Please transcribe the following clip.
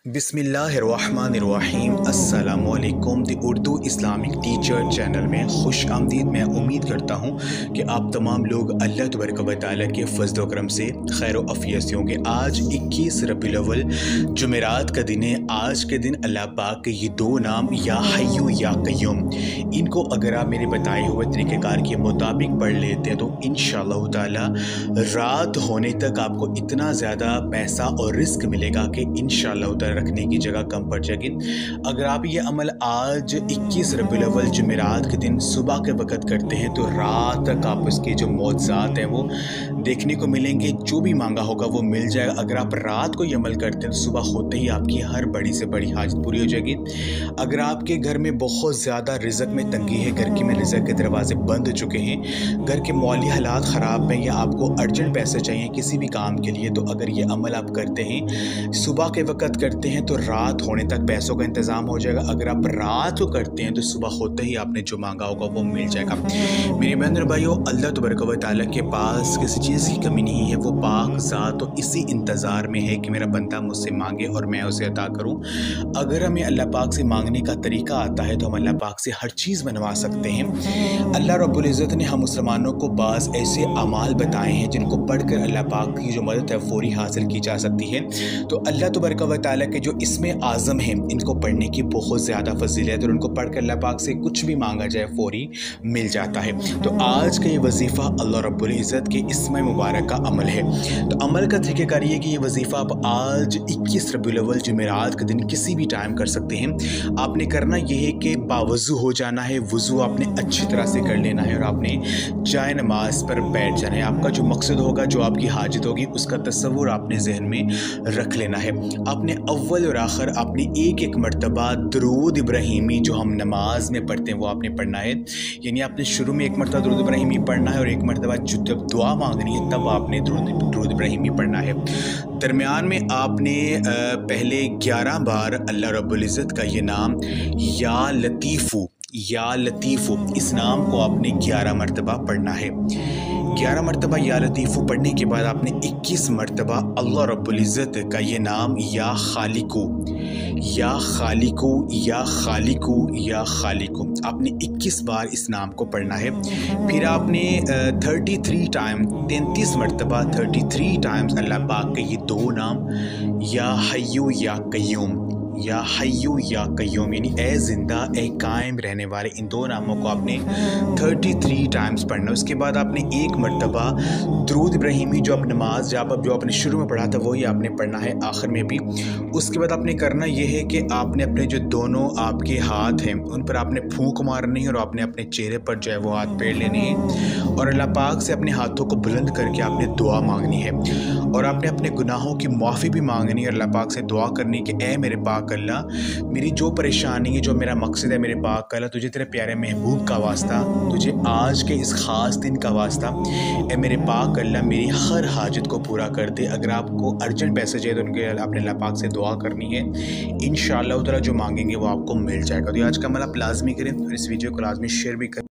बिस्मिल्लाहिर्रहमानिर्रहीम अस्सलामुअलैकुम the Urdu Islamic teacher channel में खुश आमदीद। मैं उम्मीद करता हूँ कि आप तमाम लोग अल्लाह तबारक व तआला के फज़ल व करम से खैर व अफ़ियत से होंगे। आज 21 रबीउल अव्वल जुमेरात का दिन है। आज के दिन अल्लाह पाक के ये दो नाम या हय्यू या क़य्यूम, इनको अगर आप मेरे बताए हुए तरीक़ेकार के मुताबिक पढ़ लेते हैं तो इंशाअल्लाह ताला रात होने तक आपको इतना ज़्यादा पैसा और रिस्क मिलेगा कि इंशाअल्लाह ताला रखने की जगह कम पड़ जाएगी। अगर आप ये अमल आज 21 रबीउल अव्वल जुमेरात के दिन सुबह के वक़्त करते हैं तो रात तक आप उसके जो मौज़ात हैं वो देखने को मिलेंगे। जो भी मांगा होगा वो मिल जाएगा। अगर आप रात को ये अमल करते हैं तो सुबह होते ही आपकी हर बड़ी से बड़ी हाजत पूरी हो जाएगी। अगर आपके घर में बहुत ज़्यादा रिज़्क़ में तंगी है, घर के में रिज़्क़ के दरवाजे बंद हो चुके हैं, घर के माली हालात ख़राब हैं या आपको अर्जेंट पैसे चाहिए किसी भी काम के लिए, तो अगर ये अमल आप करते हैं, सुबह के वक़्त करते हैं तो रात होने तक पैसों का इंतज़ाम हो जाएगा। अगर आप रात को करते हैं तो सुबह होते ही आपने जो मांगा होगा वो मिल जाएगा। मेरे बहन भाइयों, अल्लाह तबारक व तआला के पास किसी चीज़ की कमी नहीं है। वो पाक ज़ात तो इसी इंतज़ार में है कि मेरा बंदा मुझसे मांगे और मैं उसे अता करूँ। अगर हमें अल्लाह पाक से मांगने का तरीका आता है तो हम अल्लाह पाक से हर चीज़ बनवा सकते हैं। अल्लाह रब्बुल इज़्ज़त ने हम मुसलमानों को बाज़ ऐसे अमाल बताए हैं जिनको पढ़कर अल्लाह पाक की जो मदद है फौरी हासिल की जा सकती है। तो अल्लाह तबारक व तआला के जो इसमें आज़म हैं, इनको पढ़ने की बहुत ज़्यादा फजीलत और उनको पढ़कर अल्लाह पाक से कुछ भी मांगा जाए फौरी मिल जाता है। तो आज का ये वजीफ़ा अल्लाह रब्बुल इज़्ज़त के इसमें मुबारक का अमल है। तो अमल का तरीक़ेकार ये कि ये वजीफ़ा आप आज 21 रबीउल अव्वल जुमेरात के दिन किसी भी टाइम कर सकते हैं। आपने करना ये है कि बावज़ू हो जाना है, वज़ू आपने अच्छी तरह से कर लेना है और आपने जाए नमाज पर बैठ जाना है। आपका जो मकसद होगा, जो आपकी हाजत होगी, उसका तस्वुर आपने जहन में रख लेना है। आपने अव्वल और आखिर आपने एक एक मरतबा दरूद इब्राहिमी जो हम नमाज में पढ़ते हैं वो आपने पढ़ना है। यानी आपने शुरू में एक मरतबा दरूद इब्राहिमी पढ़ना है और एक मरतबा जब दुआ मांगनी है तब आपने दरूद इब्राहिमी पढ़ना है। दरमियान में आपने पहले 11 बार अल्लाह रब्बुल इज़्ज़त का ये नाम या लतीफ़ू इस नाम को आपने 11 मरतबा पढ़ना है। 11 मरतबा या लतीफ़ू पढ़ने के बाद आपने 21 मरतबा अल्लाह रब्बुल इज़्ज़त का ये नाम या खालिकू आपने 21 बार इस नाम को पढ़ना है। फिर आपने 33 मरतबा 33 टाइम्स अल्लाह पाक के ये दो नाम या हय्यू या क़य्यूम यानी ए ज़िंदा ए कायम रहने वाले, इन दो नामों को आपने 33 टाइम्स पढ़ना। उसके बाद आपने एक मरतबा दरूद इब्राहिमी जो आप नमाज जो आपने शुरू में पढ़ा था वही आपने पढ़ना है आखिर में भी। उसके बाद आपने करना ये है कि आपने अपने जो दोनों आपके हाथ हैं उन पर आपने फूंक मारनी है और आपने अपने चेहरे पर जो है वो हाथ फेर लेने हैं और अल्लाह पाक से अपने हाथों को बुलंद करके आपने दुआ मांगनी है और आपने अपने गुनाहों की माफ़ी भी मांगनी है। अल्लाह पाक से दुआ करनी कि ए मेरे पाक अल्लाह, मेरी जो परेशानी है, जो मेरा मकसद है, मेरे पाक अल्लाह, तुझे तेरे प्यारे महबूब का वास्ता, तुझे आज के इस ख़ास दिन का वास्ता, ए मेरे पाक अल्लाह मेरी हर हाजत को पूरा कर दे। अगर आपको अर्जेंट पैसे चाहिए तो उनके अपने अल्लाह पाक से दुआ करनी है। इंशाअल्लाह ताला जो मांगेंगे वो आपको मिल जाएगा। तो आज का अमल आप लाजमी करें और इस वीडियो को लाजमी शेयर भी करें।